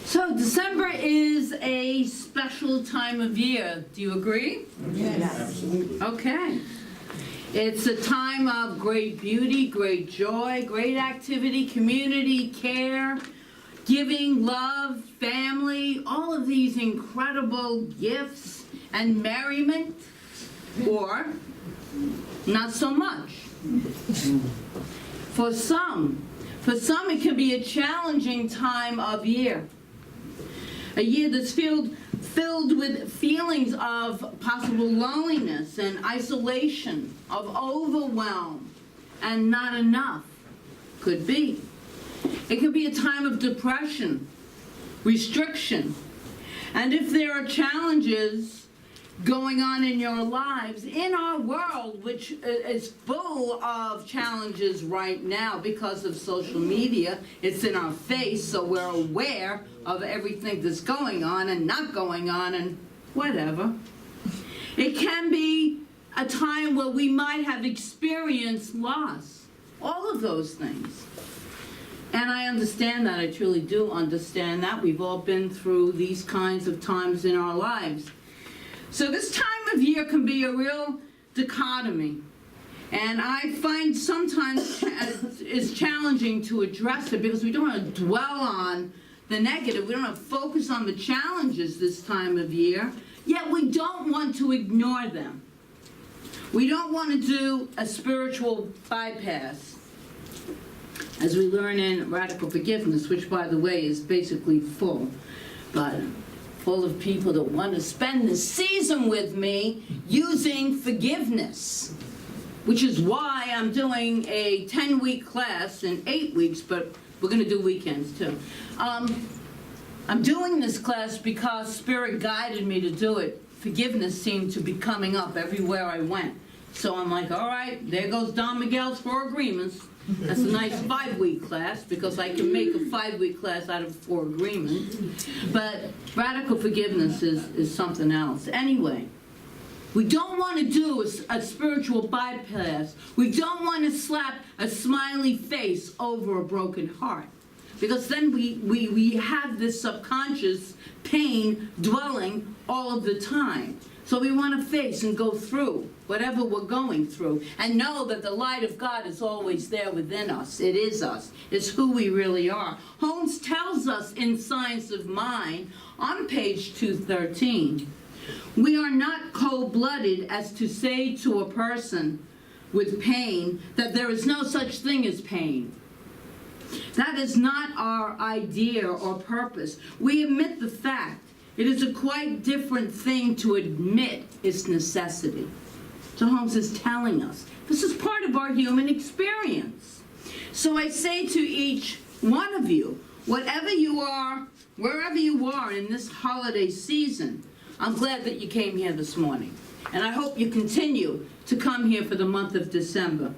So December is a special time of year. Do you agree? Yes. Absolutely. Okay. It's a time of great beauty, great joy, great activity, community, care, giving, love, family, all of these incredible gifts and merriment, or not so much. For some it can be a challenging time of year. A year that's filled with feelings of possible loneliness and isolation, of overwhelm and not enough. Could be. It could be a time of depression, restriction, and if there are challenges going on in your lives, in our world, which is full of challenges right now because of social media, it's in our face, so we're aware of everything that's going on and not going on and whatever. It can be a time where we might have experienced loss, all of those things. And I understand that, I truly do understand that. We've all been through these kinds of times in our lives. So this time of year can be a real dichotomy. And I find sometimes it's challenging to address it because we don't want to dwell on the negative. We don't want to focus on the challenges this time of year, yet we don't want to ignore them. We don't want to do a spiritual bypass, as we learn in Radical Forgiveness, which, by the way, is basically full of people that want to spend the season with me using forgiveness, which is why I'm doing a 10-week class in 8 weeks, but we're going to do weekends too. I'm doing this class because Spirit guided me to do it. Forgiveness seemed to be coming up everywhere I went. So I'm like, all right, there goes Don Miguel's 4 agreements. That's a nice 5-week class because I can make a 5-week class out of 4 agreements. But radical forgiveness is something else. Anyway, we don't want to do a spiritual bypass. We don't want to slap a smiley face over a broken heart. Because then we have this subconscious pain dwelling all of the time. So we want to face and go through whatever we're going through and know that the light of God is always there within us. It is us. It's who we really are. Holmes tells us in Science of Mind on page 213, we are not cold-blooded as to say to a person with pain that there is no such thing as pain. That is not our idea or purpose. We admit the fact. It is a quite different thing to admit its necessity. So Holmes is telling us, this is part of our human experience. So I say to each one of you, whatever you are, wherever you are in this holiday season, I'm glad that you came here this morning. And I hope you continue to come here for the month of December,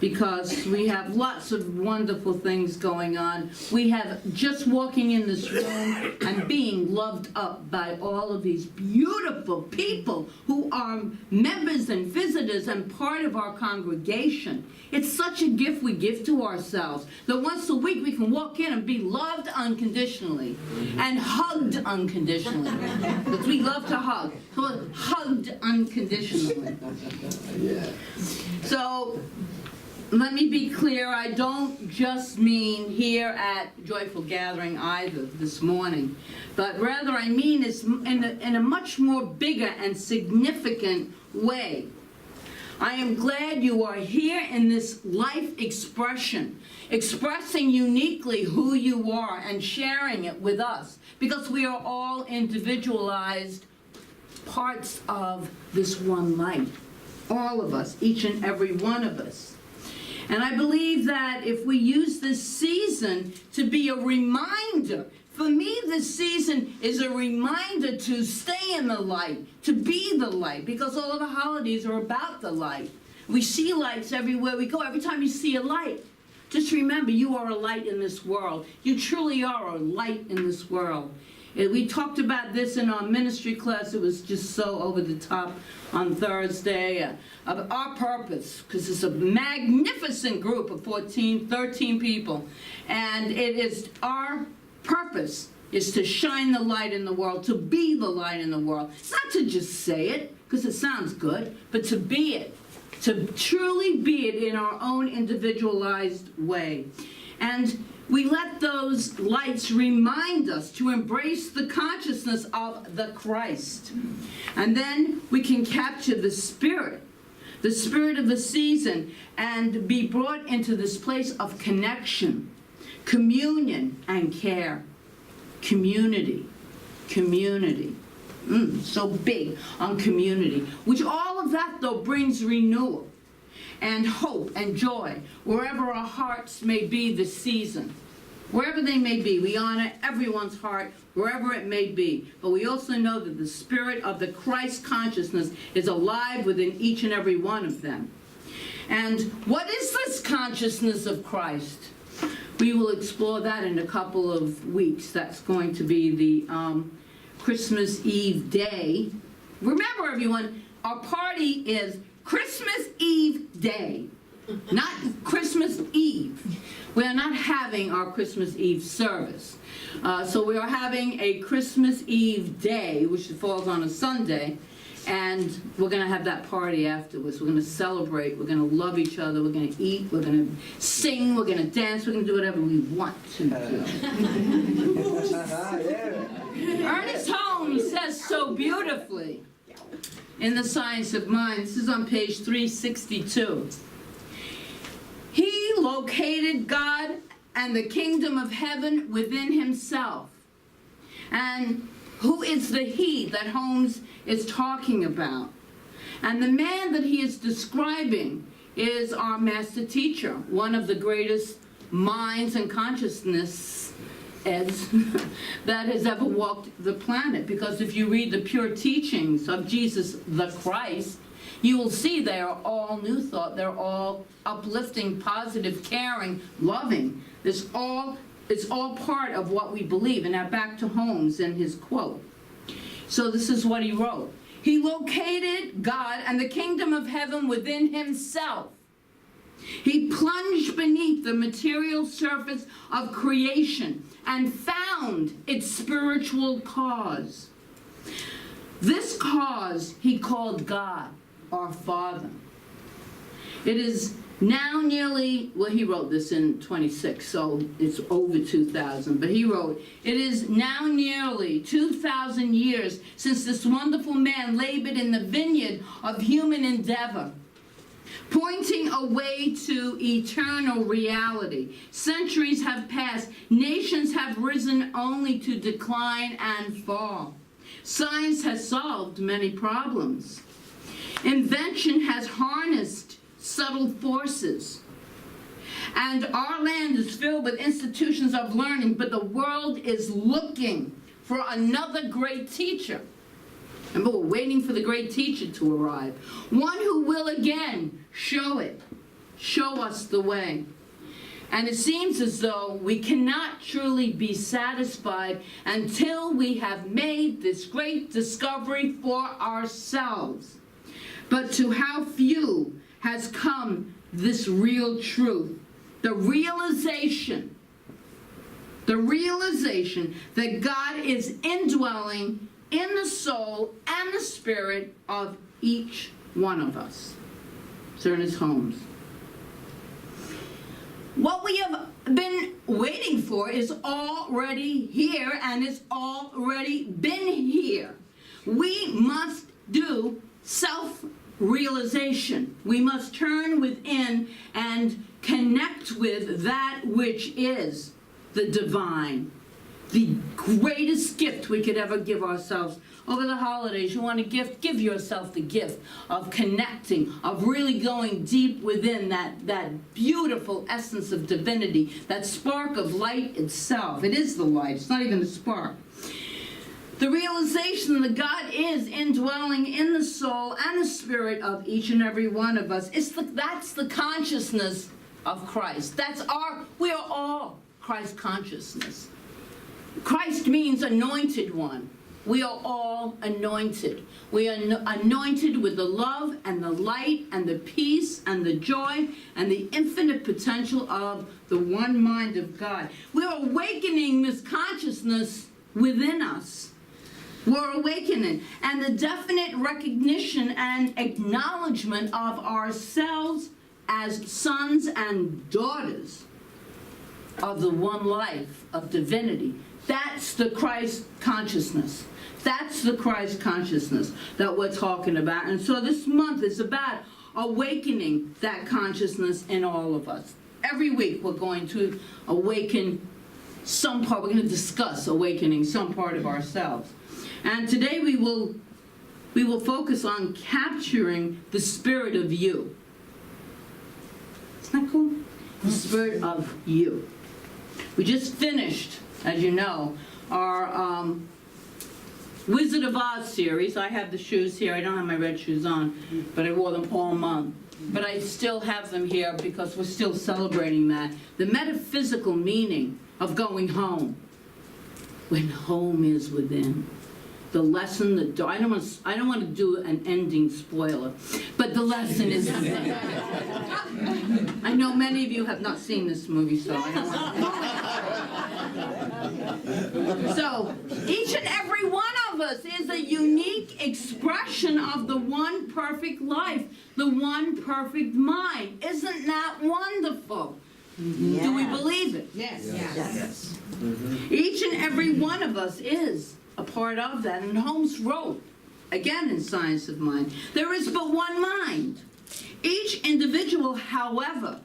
because we have lots of wonderful things going on. We have just walking in this room and being loved up by all of these beautiful people who are members and visitors and part of our congregation. It's such a gift we give to ourselves that once a week we can walk in and be loved unconditionally and hugged unconditionally, because we love to hug. So we're hugged unconditionally. So let me be clear, I don't just mean here at Joyful Gathering either this morning, but rather I mean it's in a much more bigger and significant way. I am glad you are here in this life expression, expressing uniquely who you are and sharing it with us, because we are all individualized parts of this one light. All of us, each and every one of us. And I believe that if we use this season to be a reminder, for me this season is a reminder to stay in the light, to be the light, because all of the holidays are about the light. We see lights everywhere we go. Every time you see a light, just remember you are a light in this world. You truly are a light in this world. We talked about this in our ministry class. It was just so over the top on Thursday. Of our purpose, because it's a magnificent group of 13 people. And it is our purpose is to shine the light in the world, to be the light in the world. Not to just say it, because it sounds good, but to be it. To truly be it in our own individualized way. And we let those lights remind us to embrace the consciousness of the Christ. And then we can capture the spirit of the season, and be brought into this place of connection, communion, and care. Community. So big on community. Which all of that, though, brings renewal and hope and joy wherever our hearts may be this season. Wherever they may be, we honor everyone's heart, wherever it may be. But we also know that the spirit of the Christ consciousness is alive within each and every one of them. And what is this consciousness of Christ? We will explore that in a couple of weeks. That's going to be the Christmas Eve day. Remember, everyone, our party is Christmas Eve day, not Christmas Eve. We are not having our Christmas Eve service. So we are having a Christmas Eve day, which falls on a Sunday, and we're going to have that party afterwards. We're going to celebrate. We're going to love each other. We're going to eat. We're going to sing. We're going to dance. We're going to do whatever we want to do. Ernest Holmes says so beautifully in The Science of Mind. This is on page 362. He located God and the kingdom of heaven within himself. And who is the he that Holmes is talking about? And the man that he is describing is our master teacher, one of the greatest minds and consciousness that has ever walked the planet. Because if you read the pure teachings of Jesus the Christ, you will see they are all new thought. They're all uplifting, positive, caring, loving. It's all part of what we believe. And now back to Holmes and his quote. So this is what he wrote. He located God and the kingdom of heaven within himself. He plunged beneath the material surface of creation and found its spiritual cause. This cause he called God, our Father. It is now nearly, well, he wrote this in 26, so it's over 2,000, but he wrote, it is now nearly 2,000 years since this wonderful man labored in the vineyard of human endeavor, pointing a way to eternal reality. Centuries have passed. Nations have risen only to decline and fall. Science has solved many problems. Invention has harnessed subtle forces. And our land is filled with institutions of learning, but the world is looking for another great teacher. Remember, we're waiting for the great teacher to arrive. One who will again show us the way. And it seems as though we cannot truly be satisfied until we have made this great discovery for ourselves. But to how few has come this real truth, the realization that God is indwelling in the soul and the spirit of each one of us. Sir Ernest Holmes. What we have been waiting for is already here, and it's already been here. We must do self-realization. We must turn within and connect with that which is the divine, the greatest gift we could ever give ourselves. Over the holidays, you want a gift? Give yourself the gift of connecting, of really going deep within that beautiful essence of divinity, that spark of light itself. It is the light. It's not even a spark. The realization that God is indwelling in the soul and the spirit of each and every one of us. That's the consciousness of Christ. We are all Christ consciousness. Christ means anointed one. We are all anointed. We are anointed with the love and the light and the peace and the joy and the infinite potential of the one mind of God. We're awakening this consciousness within us. We're awakening. And the definite recognition and acknowledgement of ourselves as sons and daughters of the one life of divinity. That's the Christ consciousness. That's the Christ consciousness that we're talking about. And so this month is about awakening that consciousness in all of us. Every week we're going to awaken some part. We're going to discuss awakening some part of ourselves. And today we will focus on capturing the spirit of you. Isn't that cool? The spirit of you. We just finished, as you know, our Wizard of Oz series. I have the shoes here. I don't have my red shoes on, but I wore them all month. But I still have them here because we're still celebrating that. The metaphysical meaning of going home. When home is within. The lesson, I don't want to do an ending spoiler, but the lesson is within. I know many of you have not seen this movie, so I don't want to. So, each and every one of us is a unique expression of the one perfect life, the one perfect mind. Isn't that wonderful? Yes. Do we believe it? Yes. Yes. Yes. Mm-hmm. Each and every one of us is a part of that. And Holmes wrote, again in Science of Mind, there is but one mind. Each individual, however,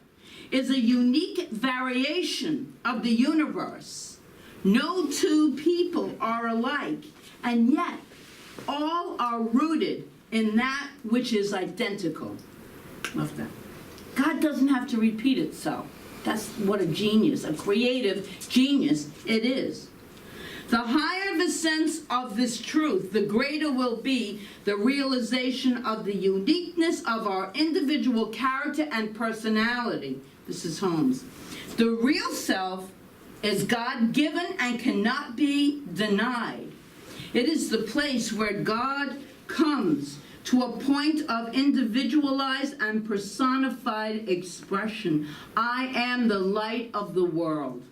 is a unique variation of the universe. No two people are alike, and yet all are rooted in that which is identical. Love that. God doesn't have to repeat itself. That's what a genius, a creative genius it is. The higher the sense of this truth, the greater will be the realization of the uniqueness of our individual character and personality. This is Holmes. The real self is God-given and cannot be denied. It is the place where God comes to a point of individualized and personified expression. I am the light of the world.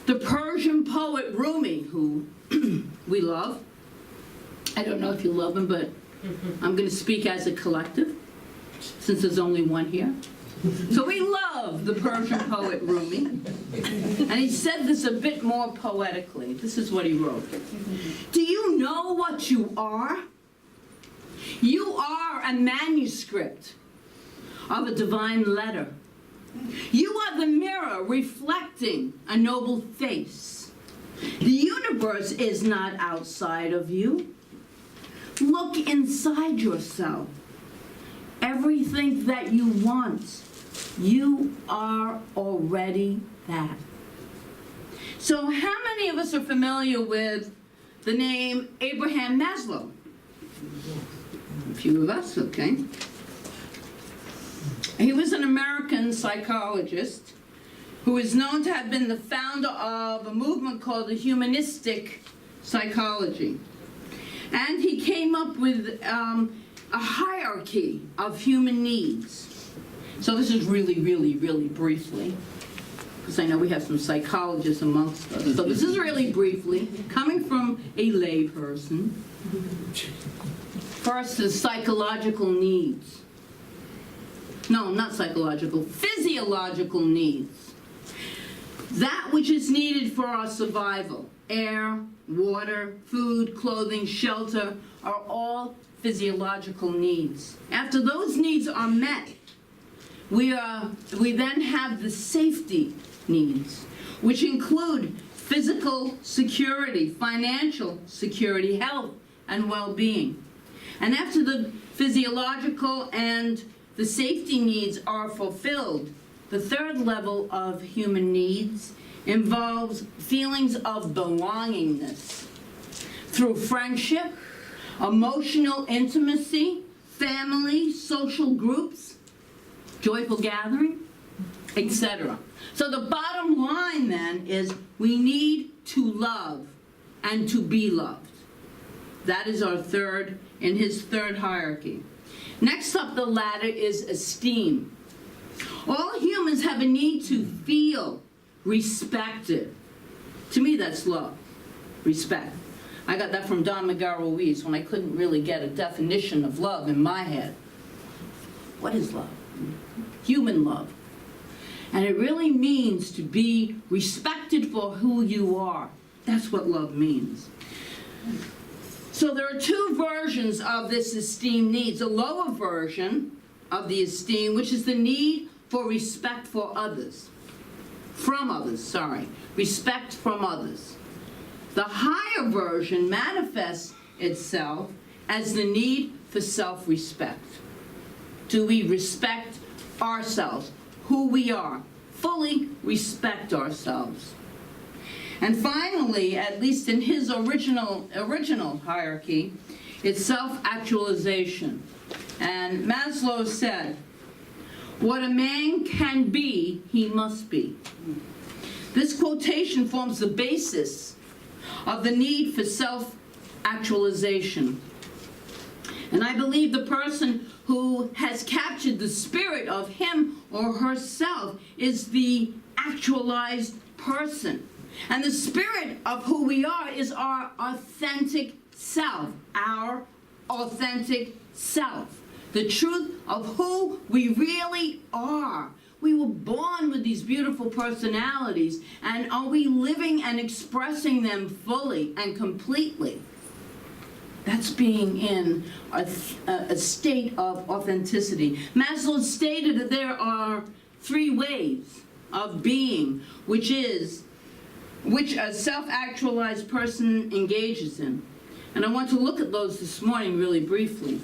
The Persian poet Rumi, who we love, I don't know if you love him, but I'm going to speak as a collective, since there's only one here. So we love the Persian poet Rumi, and he said this a bit more poetically. This is what he wrote. Do you know what you are? You are a manuscript of a divine letter. You are the mirror reflecting a noble face. The universe is not outside of you. Look inside yourself. Everything that you want, you are already that. So how many of us are familiar with the name Abraham Maslow? A few of us, okay. He was an American psychologist who is known to have been the founder of a movement called the humanistic psychology. And he came up with a hierarchy of human needs. So this is really, really, really briefly, because I know we have some psychologists amongst us. So this is really briefly, coming from a lay person. First is psychological needs. No, not psychological, physiological needs. That which is needed for our survival. Air, water, food, clothing, shelter are all physiological needs. After those needs are met, we then have the safety needs, which include physical security, financial security, health, and well-being. And after the physiological and the safety needs are fulfilled, the third level of human needs involves feelings of belongingness through friendship, emotional intimacy, family, social groups, joyful gathering, etc. So the bottom line then is we need to love and to be loved. That is our third, in his third hierarchy. Next up the ladder is esteem. All humans have a need to feel respected. To me, that's love, respect. I got that from Don Miguel Ruiz when I couldn't really get a definition of love in my head. What is love? Human love. And it really means to be respected for who you are. That's what love means. So there are two versions of this esteem needs. A lower version of the esteem, which is the need for respect for others. From others, sorry. Respect from others. The higher version manifests itself as the need for self-respect. Do we respect ourselves, who we are? Fully respect ourselves. And finally, at least in his original hierarchy, it's self-actualization. And Maslow said, "What a man can be, he must be." This quotation forms the basis of the need for self-actualization. And I believe the person who has captured the spirit of him or herself is the actualized person. And the spirit of who we are is our authentic self, our authentic self. The truth of who we really are. We were born with these beautiful personalities, and are we living and expressing them fully and completely? That's being in a state of authenticity. Maslow stated that there are three ways of being, which a self-actualized person engages in. And I want to look at those this morning really briefly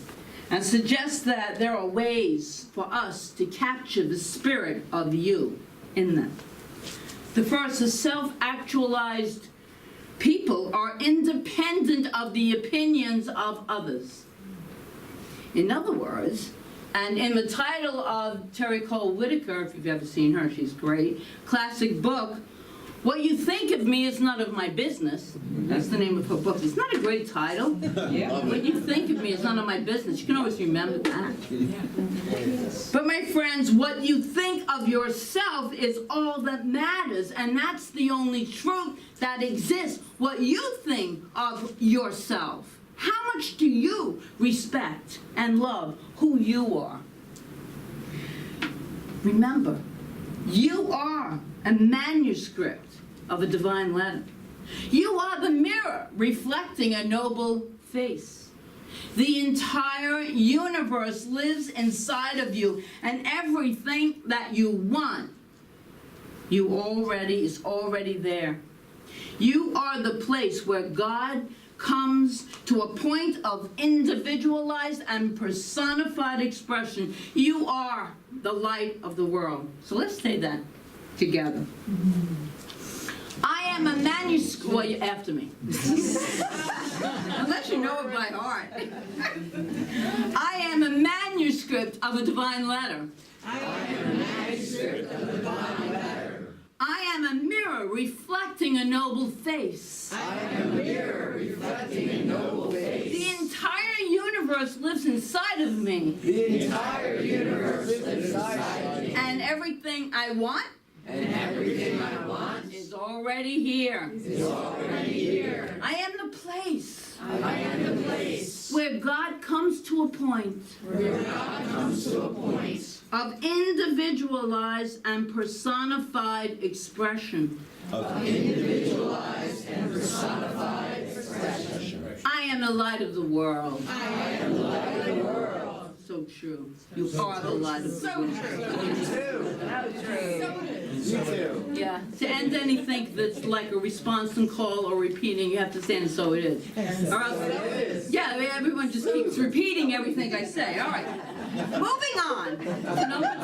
and suggest that there are ways for us to capture the spirit of you in them. The first is self-actualized people are independent of the opinions of others. In other words, and in the title of Terry Cole Whitaker, if you've ever seen her, she's great, classic book, "What You Think of Me Is None of My Business." That's the name of her book. It's not a great title. Yeah. What you think of me is none of my business. You can always remember that. But my friends, what you think of yourself is all that matters, and that's the only truth that exists. What you think of yourself. How much do you respect and love who you are? Remember, you are a manuscript of a divine letter. You are the mirror reflecting a noble face. The entire universe lives inside of you, and everything that you want, is already there. You are the place where God comes to a point of individualized and personified expression. You are the light of the world. So let's say that together. I am a manuscript. Well, you're after me. Unless you know it by heart. I am a manuscript of a divine letter. I am a manuscript of a divine letter. I am a mirror reflecting a noble face. I am a mirror reflecting a noble face. The entire universe lives inside of me. The entire universe lives inside of me. And everything I want And everything I want is already here. is already here. I am the place I am the place where God comes to a point where God comes to a point of individualized and personified expression. of individualized and personified expression. I am the light of the world. I am the light of the world. So true. You are the light of the world. Yeah. To end anything that's like a response and call or repeating, you have to say, and so it is. Or else, yeah, I mean, everyone just keeps repeating everything I say. All right. Moving on to number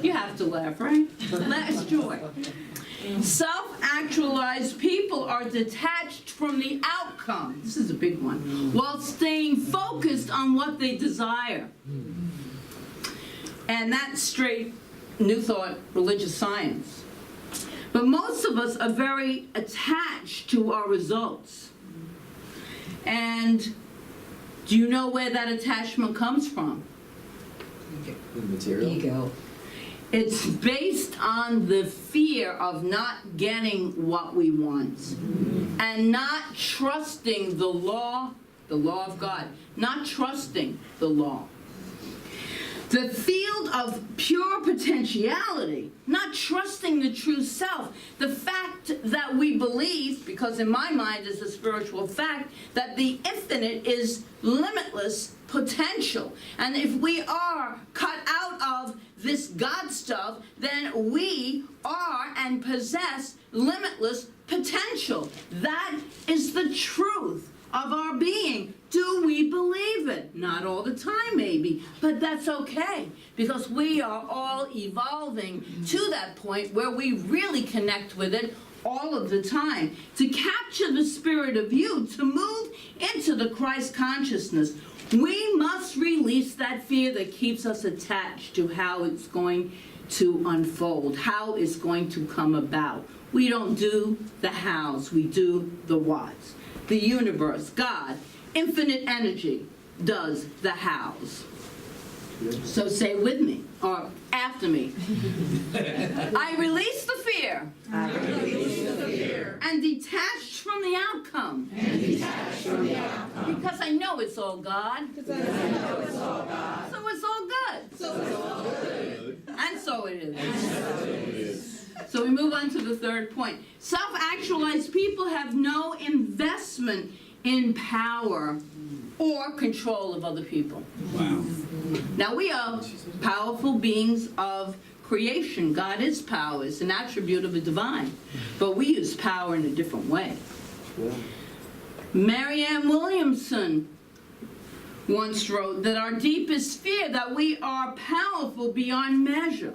2. You have to laugh, right? Last joy. Self-actualized people are detached from the outcome. This is a big one. While staying focused on what they desire. And that's straight New Thought religious science. But most of us are very attached to our results. And do you know where that attachment comes from? The material. Ego. It's based on the fear of not getting what we want and not trusting the law of God, not trusting the law. The field of pure potentiality, not trusting the true self. The fact that we believe, because in my mind is a spiritual fact, that the infinite is limitless potential. And if we are cut out of this God stuff, then we are and possess limitless potential. That is the truth of our being. Do we believe it? Not all the time, maybe, but that's okay, because we are all evolving to that point where we really connect with it all of the time. To capture the spirit of you, to move into the Christ consciousness, we must release that fear that keeps us attached to how it's going to unfold, how it's going to come about. We don't do the hows, we do the whats. The universe, God, infinite energy does the hows. So say with me, or after me. I release the fear. I release the fear. And detached from the outcome. And detached from the outcome. Because I know it's all God. Because I know it's all God. So it's all good. So it's all good. And so it is. And so it is. So we move on to the third point. Self-actualized people have no investment in power or control of other people. Wow. Now we are powerful beings of creation. God is power. It's an attribute of the divine. But we use power in a different way. Yeah. Marianne Williamson once wrote that our deepest fear that we are powerful beyond measure.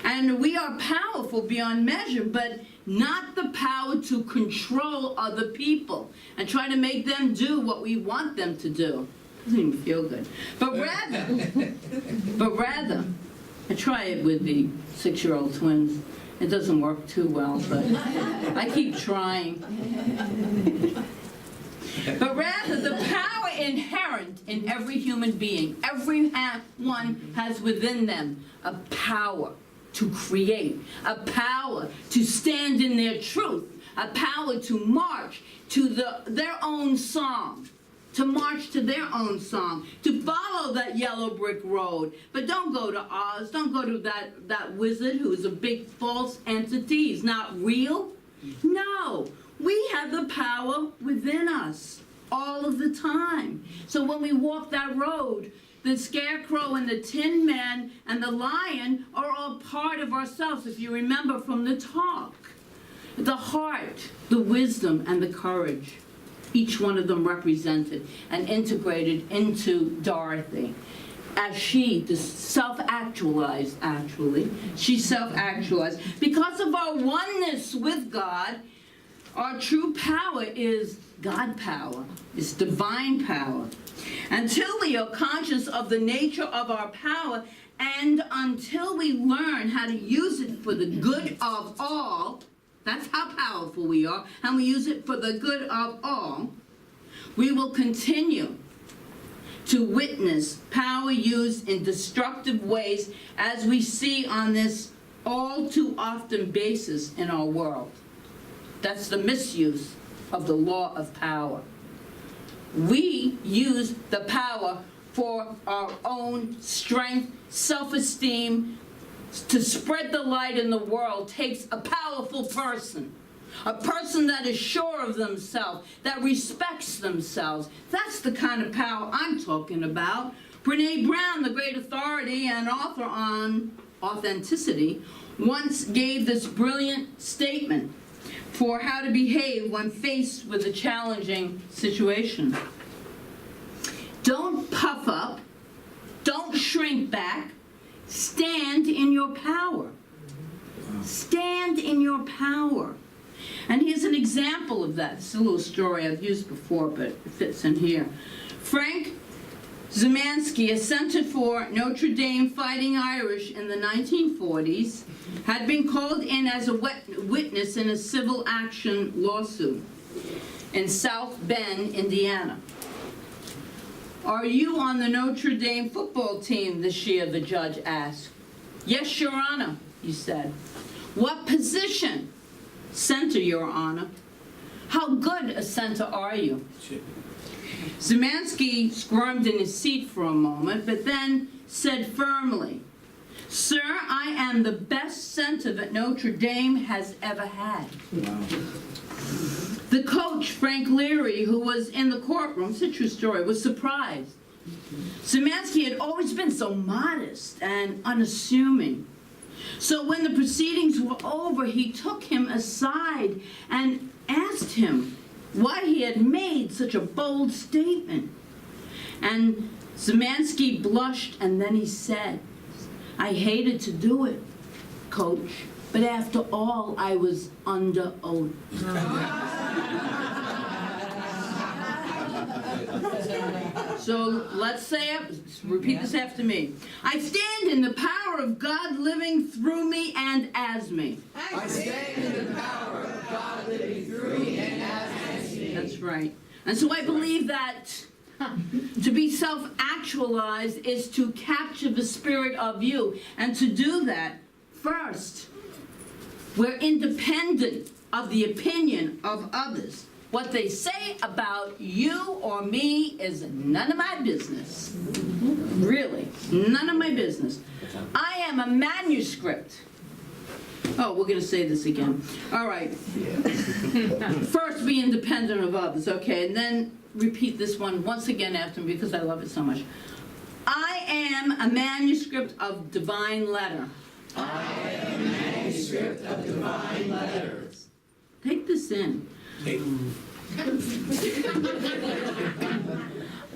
And we are powerful beyond measure, but not the power to control other people and try to make them do what we want them to do. Doesn't even feel good. But rather, I try it with the 6-year-old twins. It doesn't work too well, but I keep trying. But rather, the power inherent in every human being, everyone has within them a power to create, a power to stand in their truth, a power to march to their own song, to march to their own song, to follow that yellow brick road. But don't go to Oz, don't go to that wizard who's a big false entity. He's not real. No, we have the power within us all of the time. So when we walk that road, the scarecrow and the tin man and the lion are all part of ourselves, if you remember from the talk. The heart, the wisdom, and the courage, each one of them represented and integrated into Dorothy. As she self-actualized, actually. She self-actualized. Because of our oneness with God, our true power is God power. It's divine power. Until we are conscious of the nature of our power, and until we learn how to use it for the good of all, that's how powerful we are, and we use it for the good of all, we will continue to witness power used in destructive ways, as we see on this all too often basis in our world. That's the misuse of the law of power. We use the power for our own strength, self-esteem. To spread the light in the world takes a powerful person. A person that is sure of themselves, that respects themselves. That's the kind of power I'm talking about. Brene Brown, the great authority and author on authenticity, once gave this brilliant statement for how to behave when faced with a challenging situation. Don't puff up, don't shrink back, stand in your power. Stand in your power. And here's an example of that. It's a little story I've used before, but it fits in here. Frank Zemanski, a center for Notre Dame Fighting Irish in the 1940s, had been called in as a witness in a civil action lawsuit in South Bend, Indiana. "Are you on the Notre Dame football team this year?" the judge asked. "Yes, Your Honor," he said. "What position?" "Center, Your Honor." "How good a center are you?" Zemanski squirmed in his seat for a moment, but then said firmly, "Sir, I am the best center that Notre Dame has ever had." Wow. The coach, Frank Leary, who was in the courtroom, it's a true story, was surprised. Zemanski had always been so modest and unassuming. So when the proceedings were over, he took him aside and asked him why he had made such a bold statement. And Zemanski blushed, and then he said, "I hated to do it, Coach, but after all, I was under oath." So let's repeat this after me. "I stand in the power of God living through me and as me." I stand in the power of God living through me and as me. That's right. And so I believe that to be self-actualized is to capture the spirit of you. And to do that, first, we're independent of the opinion of others. What they say about you or me is none of my business. Really, none of my business. I am a manuscript. Oh, we're going to say this again. All right. First, be independent of others, okay? And then repeat this one once again after me because I love it so much. I am a manuscript of divine letter. I am a manuscript of divine letters. Take this in.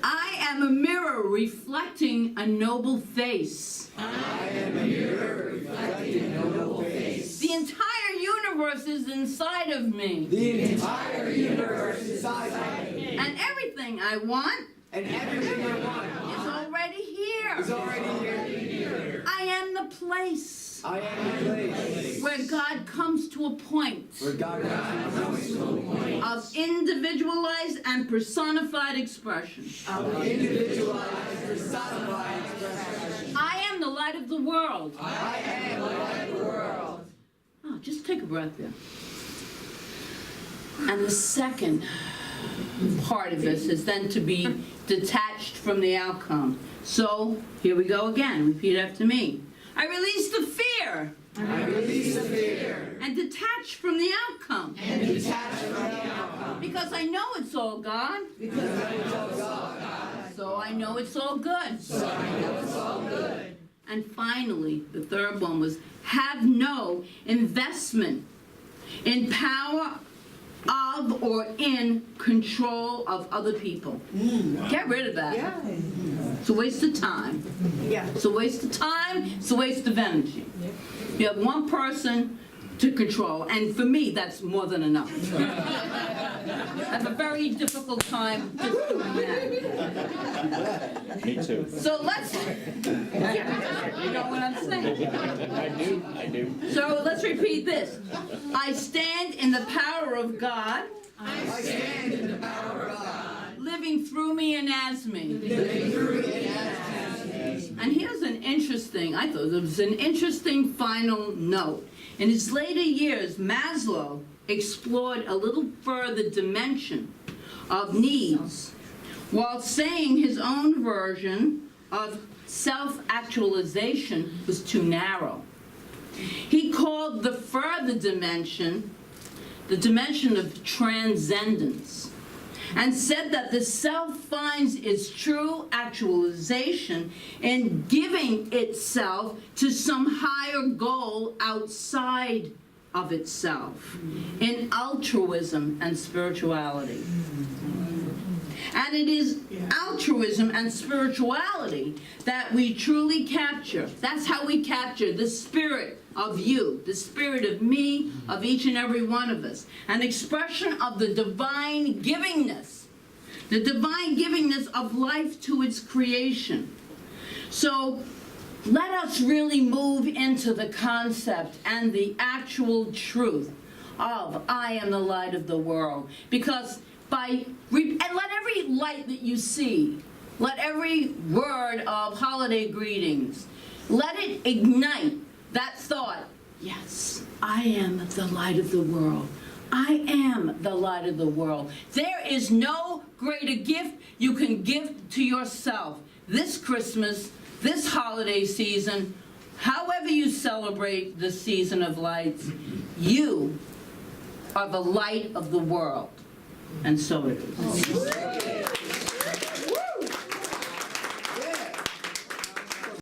I am a mirror reflecting a noble face. I am a mirror reflecting a noble face. The entire universe is inside of me. The entire universe is inside of me. And everything I want And everything I want is already here. is already here. I am the place I am the place where God comes to a point where God comes to a point of individualized and personified expression. of individualized, personified expression. I am the light of the world. I am the light of the world. Oh, just take a breath there. And the second part of this is then to be detached from the outcome. So, here we go again. Repeat after me. I release the fear I release the fear and detach from the outcome. and detach from the outcome. Because I know it's all God. Because I know it's all God. So I know it's all good. So I know it's all good. And finally, the third one was have no investment in power of or in control of other people. Get rid of that. It's a waste of time. It's a waste of time. It's a waste of energy. You have one person to control, and for me, that's more than enough. I have a very difficult time just doing that. Me too. So let's, you know what I'm saying? I do. So let's repeat this. I stand in the power of God, I stand in the power of God, living through me and as me. living through me and as me. And here's an interesting, I thought it was an interesting final note. In his later years, Maslow explored a little further dimension of needs while saying his own version of self-actualization was too narrow. He called the further dimension the dimension of transcendence, and said that the self finds its true actualization in giving itself to some higher goal outside of itself, in altruism and spirituality. And it is altruism and spirituality that we truly capture. That's how we capture the spirit of you, the spirit of me, of each and every one of us. An expression of the divine givingness the divine givingness of life to its creation. So let us really move into the concept and the actual truth of I am the light of the world. Because and let every light that you see, let every word of holiday greetings, let it ignite that thought, yes, I am the light of the world. I am the light of the world. There is no greater gift you can give to yourself this Christmas, this holiday season, however you celebrate the season of lights. You are the light of the world. And so it is.